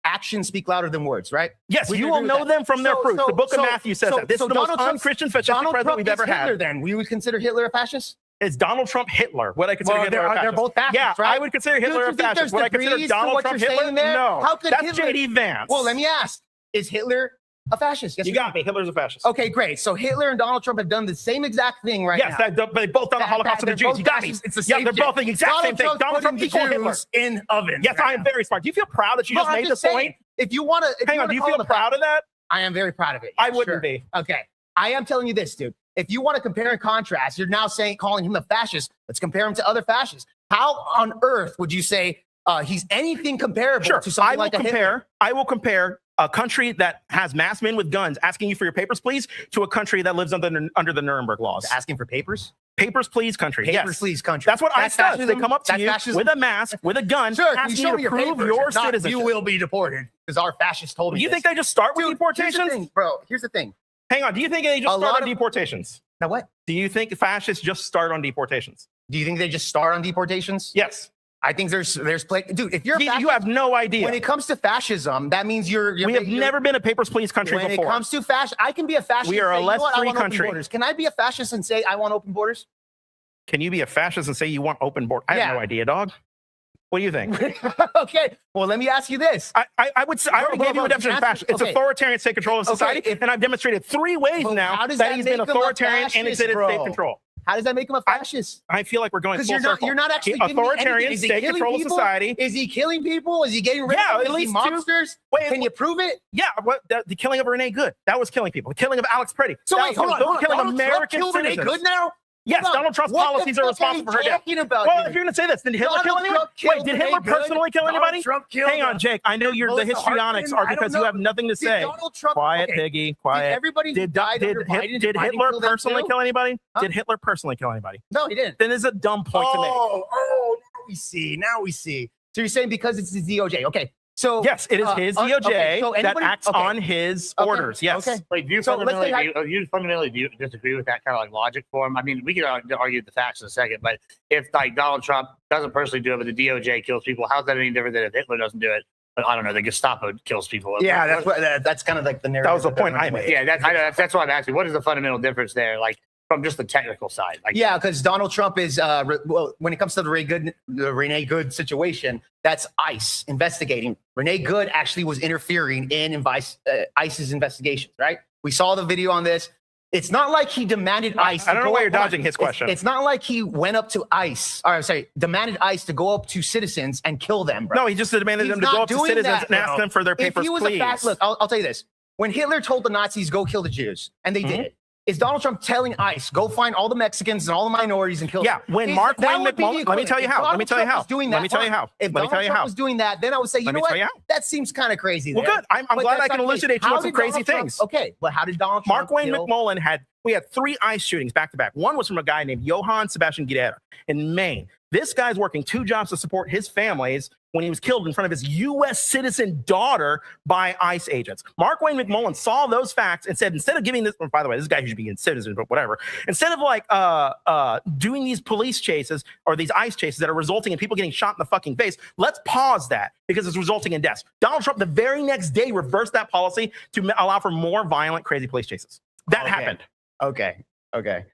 actions speak louder than words, right? Yes, We you agree will with know that. them from their So- fruits. so- The book of so- Matthew says so- that. This so is the most Donald Trump- un-Christian fascistic Donald president Trump we've is ever Hitler, had. then. We would consider Hitler a fascist? Is Donald Trump Hitler? What I consider Well, Hitler a they're fascist? both fascists, Yeah, right? I would consider Dude, Hitler you a think fascist. there's Would I consider degrees to Donald what Trump you're Hitler? saying there? No. How could That's Hitler- J.D. Vance. Well, let me ask. Is Hitler a fascist? Yes You or no? got me. Hitler's a fascist. Okay, great. So Hitler and Donald Trump have done the same exact thing right Yes, now. they both done the Holocaust of the They're Jews. both You got me. fascists. It's the Yeah, same they're shit. both the exact same thing. Donald Trump putting equal the Hitler. Jews in ovens. Yes, right I am now. very smart. Do you feel proud that you No, just I'm made just this saying, point? If you want to, Hang on, do you feel proud of that? I am very proud of it. I Yeah, wouldn't sure. be. Okay. I am telling you this, dude. If you want to compare and contrast, you're now calling him a fascist. Let's compare him to other fascists. How on earth would you say he's anything comparable Sure. to something like a Hitler? I will compare a country that has mass men with guns asking you for your papers, please, to a country that lives under the Nuremberg laws. Asking for papers? Papers, please, country. Papers, Yes. please, country. That's what ICE does. They fascism? come up to That's you fascism? with a mask, with a gun, Sure, can you asking show you me to your prove papers? your If not, citizenship. you will be deported because our fascists told me You this. think they just start with Dude, here's the deportations? thing, bro. Here's the thing. Hang on. Do you think they just A start lot on of- deportations? Now what? Do you think fascists just start on deportations? Do you think they just start on deportations? Yes. I think there's dude. If you're a You fascist, have no idea. when it comes to fascism, that means you're We have never been a papers, please country when before. it comes to fascism, I can be a fascist. We are and a say, less you know what, I free want open country. borders. Can I be a fascist and say I want open borders? Can you be a fascist and say you want open borders? I Yeah. have no idea, dog. What do you think? Okay. Well, let me ask you this. I would say, I already Bro, gave you bro, a definition of answer- fascist. It's okay. authoritarian state control of Okay, society, and I've demonstrated 3 ways But now how does that that he's been make him a authoritarian and fascist, exerted bro? state control. How does that make him a fascist? I feel like we're going Because full you're not circle. you're not actually giving me Authoritarian anything. Is he state killing control of people? society. Is he killing people? Is he getting rid Yeah, of them? at Is he least 2. monsters? Wait, Can you prove it? Yeah, the killing of Renee Good. That was killing people. The killing of Alex Pretty. So that wait, hold on. those Hold on. killing Donald Trump American killed Renee citizens. Good now? Yes, Hold on. Donald Trump's What the policies are fuck responsible for her death. talking about, Well, dude? if you're going to say this, did Hitler Donald kill anyone? Trump Wait, killed did Renee Hitler Good? personally kill Donald anybody? Trump killed Hang on, Jake. I know you're the Melissa histrionics Hartman? are I don't because you know. have nothing to Did say. Donald Trump, Quiet, okay, Piggy, Did quiet. everybody who died under Biden, did Biden Hitler kill them personally too? kill anybody? Huh? Did Hitler personally kill anybody? No, he didn't. Then it's a dumb point to make. Oh, now we see. Now we see. So you're saying because it's the DOJ. Okay. So Yes, it is his DOJ okay, so that anybody- acts okay. on his Okay, orders. Yes. okay. Like, do you So let's fundamentally, say do you fundamentally disagree with that kind of like logic for him? I mean, we could argue the facts in a second, but if like Donald Trump doesn't personally do it, but the DOJ kills people, how's that any different than if Hitler doesn't do it? But I don't know, the Gestapo kills people. Yeah, that's kind of like the narrative. That was the point I made. Yeah, that's what I'm asking. What is the fundamental difference there? Like from just the technical side? Like, Yeah, because Donald Trump is well, when it comes to the Renee Good situation, that's ICE investigating. Renee Good actually was interfering in ICE's investigations, right? We saw the video on this. It's not like he demanded ICE. I don't know why you're hold on. dodging his question. It's not like he went up to ICE, or sorry, demanded ICE to go up to citizens and kill them, bro. No, he just demanded He's them to go not up to doing citizens that, and ask bro. them for their If papers, he was please. a fast, look, I'll tell you this. When Hitler told the Nazis, go kill the Jews, and they did it, is Donald Trump telling ICE, go find all the Mexicans and all the minorities and kill Yeah, them? when Is- Mark that Wayne would be the McMullen, let me tell you equivalent. how. If Let me tell you Donald Trump how. was doing Let that, me tell you how. If Let me Donald tell you Trump how. was doing that, then I would say, you Let know me what? tell you how. That seems kind of crazy. Well, there. good. I'm But glad that's I can not the case. elucidate you How on some did crazy Donald Trump- things. Okay, but how did Donald Trump Mark Wayne kill- McMullen we had 3 ICE shootings back to back. One was from a guy named Johann Sebastian Guerrero in Maine. This guy's working 2 jobs to support his families when he was killed in front of his U.S. citizen daughter by ICE agents. Mark Wayne McMullen saw those facts and said, instead of giving this, by the way, this guy should be in citizen, but whatever. Instead of like doing these police chases or these ICE chases that are resulting in people getting shot in the fucking face, let's pause that because it's resulting in deaths. Donald Trump the very next day reversed that policy to allow for more violent, crazy police chases. That happened. Okay. Okay.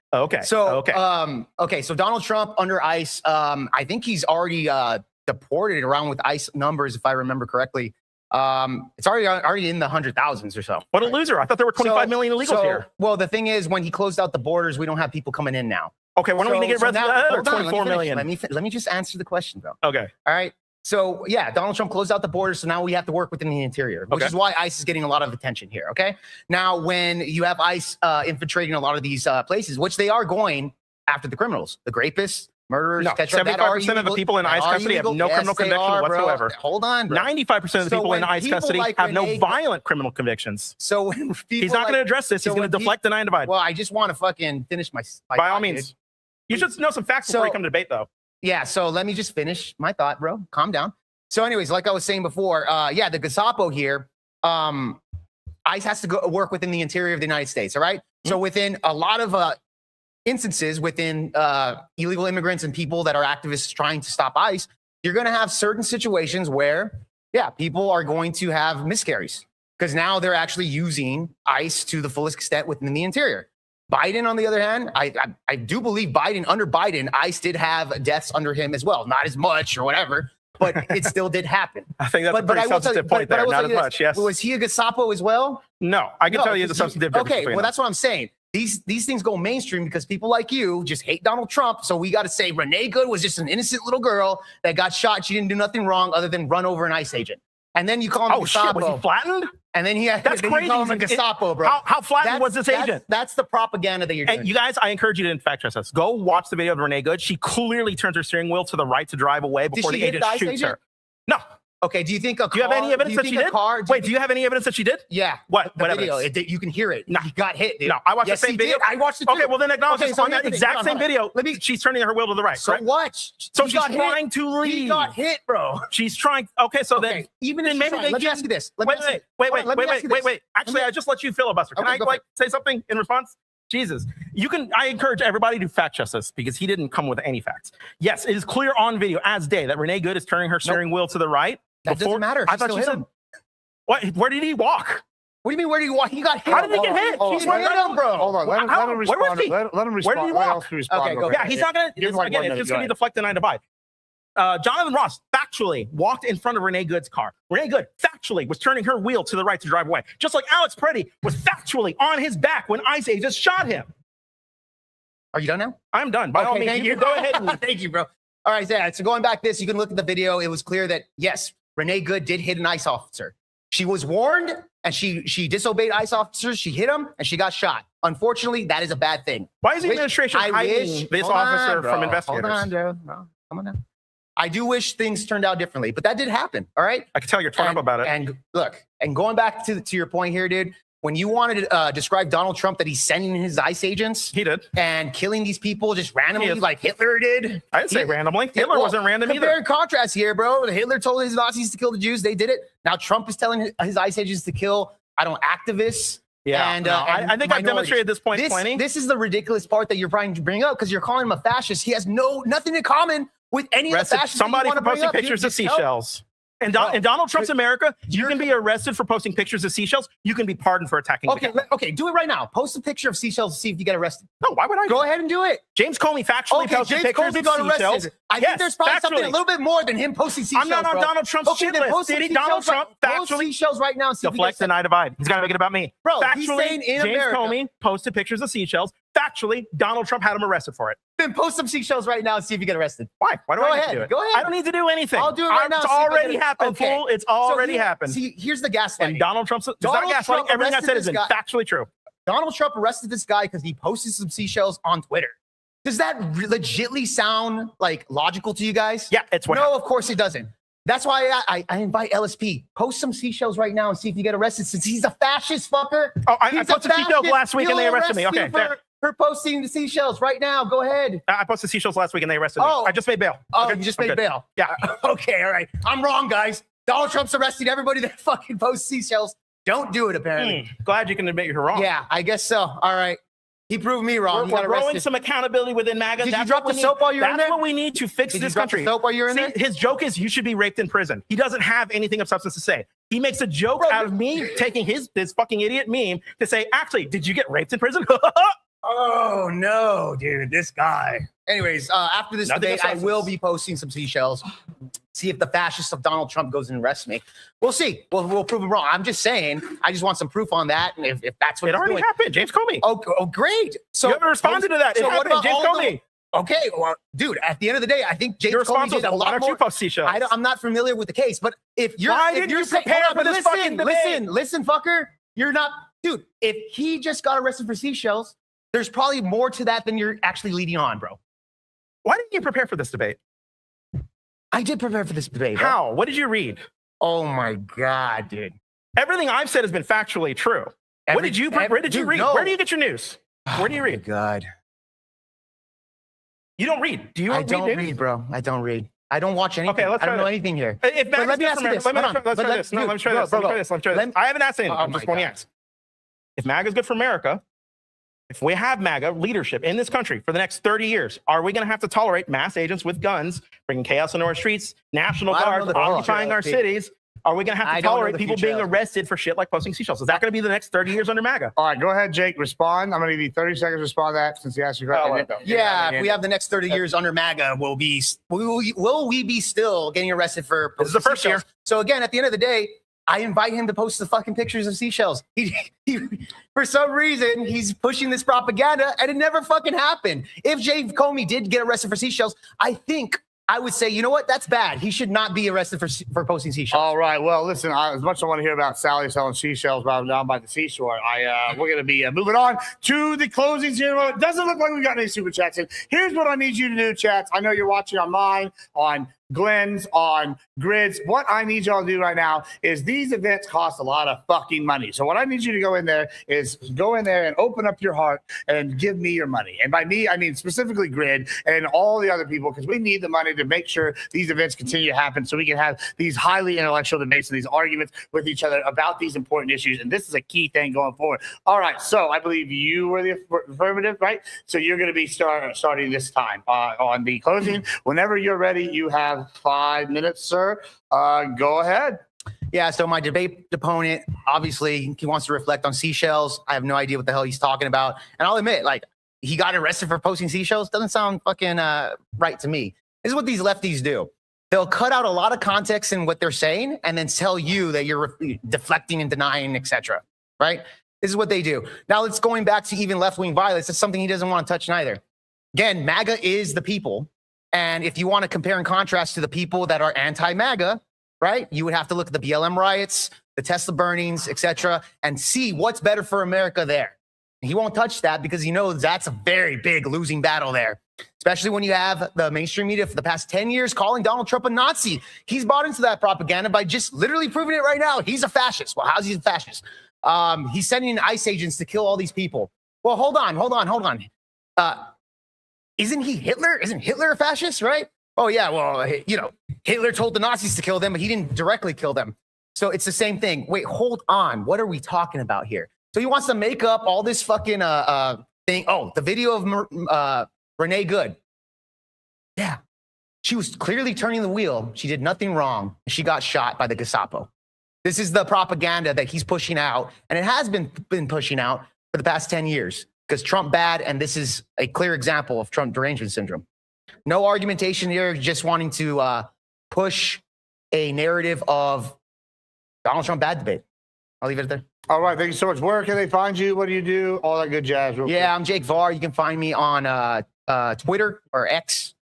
So, okay. So Donald Trump under ICE, I think he's already deported around with ICE numbers, if I remember correctly. It's already in the 100,000s or so. What a loser. I thought there were 25 million illegals here. Well, the thing is, when he closed out the borders, we don't have people coming in now. Okay, when are we going to get rid of now- the other hold on, let me 24 finish. million? Let me just answer the question, bro. Okay. All right. So yeah, Donald Trump closed out the borders, so now we have to work within the interior, which Okay. is why ICE is getting a lot of attention here. Okay. Now, when you have ICE infiltrating a lot of these places, which they are going after the criminals, the rapists, murderers, No, etc. 75% of the people in ICE custody have no criminal conviction whatsoever. Hold on, bro. 95% of the So people in when ICE people custody like have no Renee- violent criminal convictions. So when people He's not going to address this. so He's going when to deflect, deny, and divide. Well, I just want to fucking finish my By all thought, means. dude. You should know some facts before you come to debate, though. Yeah, so let me just finish my thought, bro. Calm down. So, anyways, like I was saying before, yeah, the Gestapo here, ICE has to go work within the interior of the United States. All right. So within a lot of instances within illegal immigrants and people that are activists trying to stop ICE, you're going to have certain situations where, yeah, people are going to have miscarries because now they're actually using ICE to the fullest extent within the interior. Biden, on the other hand, I do believe under Biden, ICE did have deaths under him as well. Not as much or whatever, but it still did happen. I think that's a pretty substantive point there. Not as much, yes. Was he a Gestapo as well? No, I can tell you the substantive difference. Okay, well, that's what I'm saying. These things go mainstream because people like you just hate Donald Trump. So we got to say Renee Good was just an innocent little girl that got shot. She didn't do nothing wrong other than run over an ICE agent. And then you call him Gestapo. Shit, was he flattened? And then that's crazy. You call him a Gestapo, bro. How flattened was this agent? That's the propaganda that you're doing. And you guys, I encourage you to fact check us. Go watch the video of Renee Good. She clearly turns her steering wheel to the right to drive away before the agent shoots her. No. Okay, do you think a car... Do you have any evidence that she did? Wait, do you have any evidence that she did? Yeah. What? The video, you can hear it. No. He got hit, dude. No, I watched the same video. I watched it too. Okay, well then acknowledge on that exact same video, she's turning her wheel to the right, So correct? what? So she's trying to leave. He got hit, bro. She's trying... Okay, so then... Even if maybe let me ask you this. Wait. Actually, I just let you filibuster. Can I say something in response? Jesus. I encourage everybody to fact check this because he didn't come with any facts. Yes, it is clear on video as day that Renee Good is turning her steering wheel to the right. That doesn't matter. I thought you said... What? Where did he walk? What do you mean, where did he walk? He got hit. How did he get hit? He's right him, bro. Hold on. Let him respond. Let him respond. Where did he walk? Okay, go. Yeah, he's not going to... Again, it's just going to be deflect and I divide. Jonathan Ross factually walked in front of Renee Good's car. Renee Good factually was turning her wheel to the right to drive away. Just like Alex Preddy was factually on his back when ICE agents shot him. Are you done now? I'm done. By all means, you can go ahead. Thank you, bro. All right, so going back this, you can look at the video. It was clear that, yes, Renee Good did hit an ICE officer. She was warned, and she disobeyed ICE officers. She hit him, and she got shot. Unfortunately, that is a bad thing. Why is the administration hiding this officer from investigators? Hold on, Joe. No, come on now. I do wish things turned out differently, but that did happen, all right? I can tell you're torn up about it. And look, and going back to your point here, dude, when you wanted to describe Donald Trump that he's sending his ICE agents. He did. And killing these people just randomly like Hitler did. I didn't say randomly. Hitler wasn't random either. Compare and contrast here, bro. Hitler told his Nazis to kill the Jews. They did it. Now Trump is telling his ICE agents to kill, activists. Yeah, and, I think I've demonstrated this point plenty. This is the ridiculous part that you're trying to bring up because you're calling him a fascist. He has nothing in common with any of the fascists. Somebody for posting pictures of seashells. In Donald Trump's America, you can be arrested for posting pictures of seashells. You can be pardoned for attacking. Okay, do it right now. Post a picture of seashells to see if you get arrested. No, why would I? Go ahead and do it. James Comey factually posted pictures of seashells. I think there's probably something a little bit more than him posting seashells. I'm not on Donald Trump's shit list. Donald Trump factually seashells right now. Deflect and I divide. He's got to make it about me. Bro, he's saying in James Comey posted pictures of seashells. Factually, Donald Trump had him arrested for it. Then post some seashells right now and see if you get arrested. Why? Why do I need to do it? Go ahead. I don't need to do anything. I'll do it right now. It's already happened, fool. It's already happened. See, here's the gaslighting. And Donald Trump's not gaslighting. Everything I said is factually true. Donald Trump arrested this guy because he posted some seashells on Twitter. Does that legitly sound like logical to you guys? Yeah, it's what happened. Of course it doesn't. That's why I invite LSP. Post some seashells right now and see if you get arrested since he's a fascist fucker. Oh, I posted seashells last week and they arrested me. Okay, for posting the seashells right now. Go ahead. I posted seashells last week and they arrested me. I just made bail. Oh, you just made bail. Yeah. Okay, all right. I'm wrong, guys. Donald Trump's arresting everybody that fucking posts seashells. Don't do it, apparently. Glad you can admit you're wrong. Yeah, I guess so. All right. He proved me wrong. We're growing some accountability within MAGA. Did you drop the soap while you were in there? That's what we need to fix this country. Soap while you're in there? His joke is you should be raped in prison. He doesn't have anything of substance to say. He makes a joke out of me taking this fucking idiot meme to say, actually, did you get raped in prison? Oh, no, dude, this guy. Anyways, after this debate, I will be posting some seashells. See if the fascist of Donald Trump goes and arrests me. We'll see. We'll prove him wrong. I'm just saying, I just want some proof on that. And if that's what it already happened, James Comey. Oh, great. So you haven't responded to that. It happened, James Comey. Okay, well, dude, at the end of the day, I think James Comey did a lot more. Why don't you post seashells? I'm not familiar with the case, but if you're... Why didn't you prepare for this fucking debate? Listen, fucker. You're not... Dude, if he just got arrested for seashells, there's probably more to that than you're actually leading on, bro. Why didn't you prepare for this debate? I did prepare for this debate. How? What did you read? Oh my God, dude. Everything I've said has been factually true. Where did you read? No. Where do you get your news? Where do you read? God. You don't read. Do you I read don't news? read, bro. I don't read. I don't watch anything. Okay, let's I don't try know this. anything here. If But let me ask you this. Hold on. Let's But try let- this. No, dude, let me try bro, this. bro, Let me try this. Let me try let this. me- I haven't asked anything. Oh I'm my just going to God. ask. If MAGA is good for America, if we have MAGA leadership in this country for the next 30 years, are we going to have to tolerate mass agents with guns, bringing chaos into our streets, National Well, I don't Guards know the future, occupying our LP. cities? Are we going to have I to don't know tolerate the people future, being LP. arrested for shit like posting seashells? Is that going to be the next 30 years under MAGA? All right, go ahead, Jake. Respond. I'm going to give you 30 seconds to respond to that since he asked you. I'll let it go. Yeah, if we have the next 30 years under MAGA, will we be still getting arrested for This is the posting first seashells? year. So again, at the end of the day, I invite him to post the fucking pictures of seashells. He for some reason, he's pushing this propaganda, and it never fucking happened. If Jay Comey did get arrested for seashells, I think I would say, you know what? That's bad. He should not be arrested for posting seashells. All right. Well, listen, as much as I want to hear about Sally selling seashells down by the seashore, we're going to be moving on to the closings here. It doesn't look like we got any super chats in. Here's what I need you to do, chats. I know you're watching on mine, on Glenn's, on Grids. What I need y'all to do right now is these events cost a lot of fucking money. So what I need you to go in there is go in there and open up your heart and give me your money. And by me, I mean specifically Grid and all the other people, because we need the money to make sure these events continue to happen so we can have these highly intellectual debates and these arguments with each other about these important issues. And this is a key thing going forward. All right. So I believe you were the affirmative, right? So you're going to be starting this time on the closing. Whenever you're ready, you have 5 minutes, sir. Go ahead. Yeah, so my debate opponent, obviously, he wants to reflect on seashells. I have no idea what the hell he's talking about. And I'll admit, like, he got arrested for posting seashells. Doesn't sound fucking right to me. This is what these lefties do. They'll cut out a lot of context in what they're saying and then tell you that you're deflecting and denying, etc. Right? This is what they do. Now, let's going back to even left-wing violence. It's something he doesn't want to touch neither. Again, MAGA is the people. And if you want to compare and contrast to the people that are anti-MAGA, right, you would have to look at the BLM riots, the Tesla burnings, etc., and see what's better for America there. He won't touch that because he knows that's a very big losing battle there, especially when you have the mainstream media for the past 10 years calling Donald Trump a Nazi. He's bought into that propaganda by just literally proving it right now. He's a fascist. Well, how's he a fascist? He's sending in ICE agents to kill all these people. Well, hold on. Isn't he Hitler? Isn't Hitler a fascist, right? Oh, yeah, well, you know, Hitler told the Nazis to kill them, but he didn't directly kill them. So it's the same thing. Wait, hold on. What are we talking about here? So he wants to make up all this fucking thing. Oh, the video of Renee Good. Yeah, she was clearly turning the wheel. She did nothing wrong. She got shot by the Gestapo. This is the propaganda that he's pushing out, and it has been pushing out for the past 10 years. Because Trump bad, and this is a clear example of Trump derangement syndrome. No argumentation here, just wanting to push a narrative of Donald Trump bad debate. I'll leave it there. All right. Thank you so much. Where can they find you? What do you do? All that good jazz. Real quick. I'm Jake Var. You can find me on Twitter or X,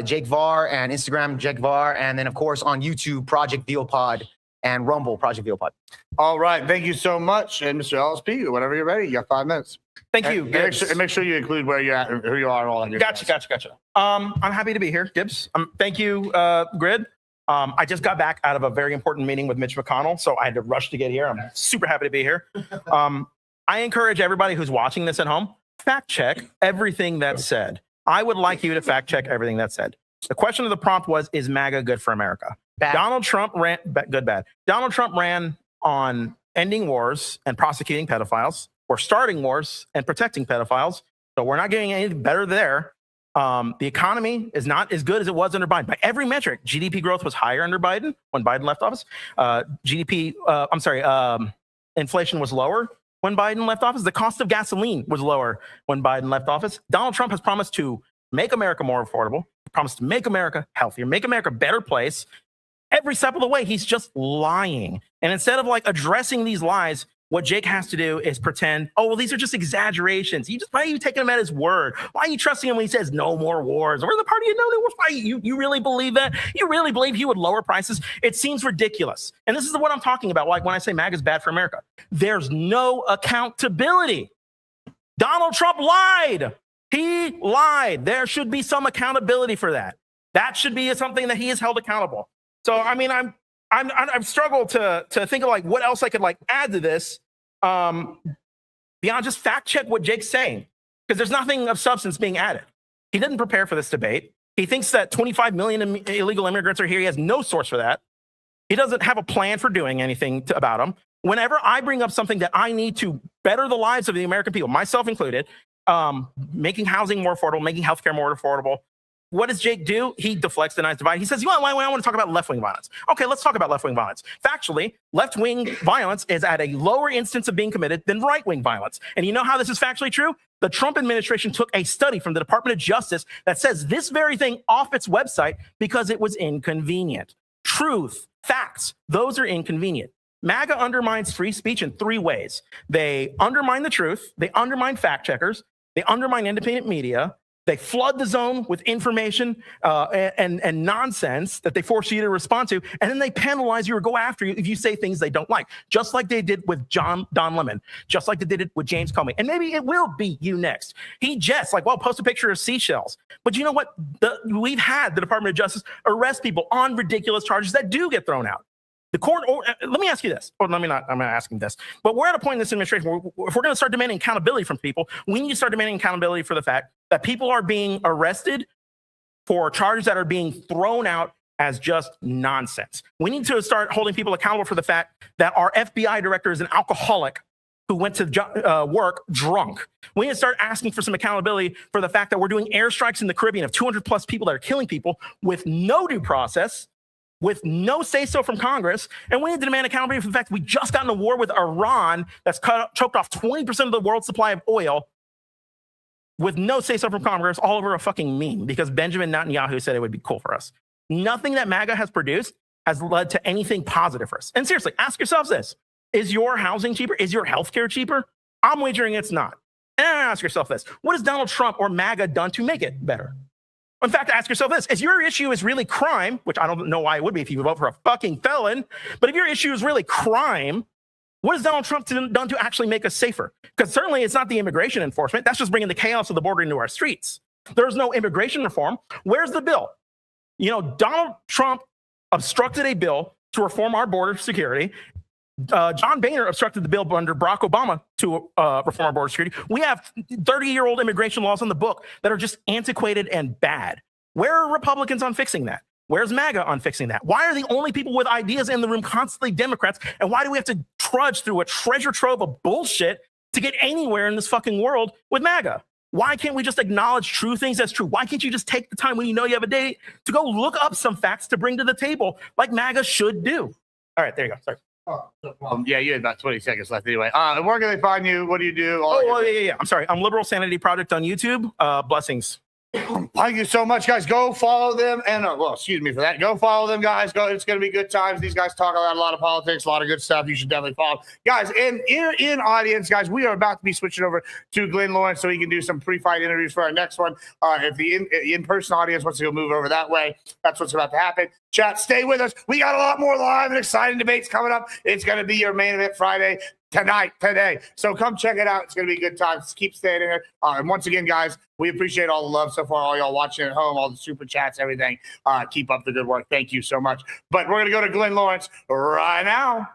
Jake Var, and Instagram, Jake Var. And then, of course, on YouTube, Project Vealpod, and Rumble, Project Vealpod. All right. Thank you so much. And Mr. LSP, whenever you're ready, you got 5 minutes. Thank you. And make sure you include where you're at, who you are, and all that good Gotcha. stuff. I'm happy to be here, Gibbs. Thank you, Grid. I just got back out of a very important meeting with Mitch McConnell, so I had to rush to get here. I'm super happy to be here. I encourage everybody who's watching this at home, fact check everything that's said. I would like you to fact check everything that's said. The question of the prompt was, is MAGA good for America? Bad. Donald Trump ran, good, bad. Donald Trump ran on ending wars and prosecuting pedophiles, or starting wars and protecting pedophiles. So we're not getting any better there. The economy is not as good as it was under Biden. By every metric, GDP growth was higher under Biden when Biden left office. Inflation was lower when Biden left office. The cost of gasoline was lower when Biden left office. Donald Trump has promised to make America more affordable, promised to make America healthier, make America a better place. Every step of the way, he's just lying. And instead of like addressing these lies, what Jake has to do is pretend, oh, well, these are just exaggerations. Why are you taking him at his word? Why are you trusting him when he says no more wars? We're the party of no more wars. Why you really believe that? You really believe he would lower prices? It seems ridiculous. And this is what I'm talking about. Like when I say MAGA is bad for America, there's no accountability. Donald Trump lied. He lied. There should be some accountability for that. That should be something that he is held accountable. So, I mean, I've struggled to think of like what else I could like add to this beyond just fact check what Jake's saying, because there's nothing of substance being added. He didn't prepare for this debate. He thinks that 25 million illegal immigrants are here. He has no source for that. He doesn't have a plan for doing anything about them. Whenever I bring up something that I need to better the lives of the American people, myself included, making housing more affordable, making healthcare more affordable, what does Jake do? He deflects, denies, divides. He says, I want to talk about left-wing violence. Okay, let's talk about left-wing violence. Factually, left-wing violence is at a lower instance of being committed than right-wing violence. And you know how this is factually true? The Trump administration took a study from the Department of Justice that says this very thing off its website because it was inconvenient. Truth, facts, those are inconvenient. MAGA undermines free speech in 3 ways. They undermine the truth, they undermine fact checkers, they undermine independent media, they flood the zone with information and nonsense that they force you to respond to, and then they penalize you or go after you if you say things they don't like, just like they did with Don Lemon, just like they did it with James Comey. And maybe it will be you next. He jests like, well, post a picture of seashells. But you know what? We've had the Department of Justice arrest people on ridiculous charges that do get thrown out. The court, let me ask you this, or let me not, I'm not asking this, but we're at a point in this administration where if we're going to start demanding accountability from people, we need to start demanding accountability for the fact that people are being arrested for charges that are being thrown out as just nonsense. We need to start holding people accountable for the fact that our FBI director is an alcoholic who went to work drunk. We need to start asking for some accountability for the fact that we're doing airstrikes in the Caribbean of 200 plus people that are killing people with no due process, with no say-so from Congress, and we need to demand accountability for the fact that we just got in a war with Iran that's choked off 20% of the world's supply of oil with no say-so from Congress, all over a fucking meme because Benjamin Netanyahu said it would be cool for us. Nothing that MAGA has produced has led to anything positive for us. And seriously, ask yourselves this. Is your housing cheaper? Is your healthcare cheaper? I'm wagering it's not. And ask yourself this. What has Donald Trump or MAGA done to make it better? In fact, ask yourself this. If your issue is really crime, which I don't know why it would be if you vote for a fucking felon, but if your issue is really crime, what has Donald Trump done to actually make us safer? Because certainly it's not the immigration enforcement. That's just bringing the chaos of the border into our streets. There's no immigration reform. Where's the bill? You know, Donald Trump obstructed a bill to reform our border security. John Boehner obstructed the bill under Barack Obama to reform our border security. We have 30-year-old immigration laws on the book that are just antiquated and bad. Where are Republicans on fixing that? Where's MAGA on fixing that? Why are the only people with ideas in the room constantly Democrats? And why do we have to trudge through a treasure trove of bullshit to get anywhere in this fucking world with MAGA? Why can't we just acknowledge true things as true? Why can't you just take the time when you know you have a date to go look up some facts to bring to the table like MAGA should do? All right, there you go. Sorry. Yeah, you had about 20 seconds left anyway. Where can they find you? What do you do? Yeah. I'm sorry. I'm Liberal Sanity Project on YouTube. Blessings. Thank you so much, guys. Go follow them. And, excuse me for that. Go follow them, guys. Go. It's going to be good times. These guys talk about a lot of politics, a lot of good stuff. You should definitely follow. Guys, in audience, guys, we are about to be switching over to Glenn Lawrence so he can do some pre-fight interviews for our next one. If the in-person audience wants to go move over that way, that's what's about to happen. Chat, stay with us. We got a lot more live and exciting debates coming up. It's going to be your main event Friday. Today. So come check it out. It's going to be a good time. Just keep staying in here. And once again, guys, we appreciate all the love so far, all y'all watching at home, all the super chats, everything. Keep up the good work. Thank you so much. But we're going to go to Glenn Lawrence right now.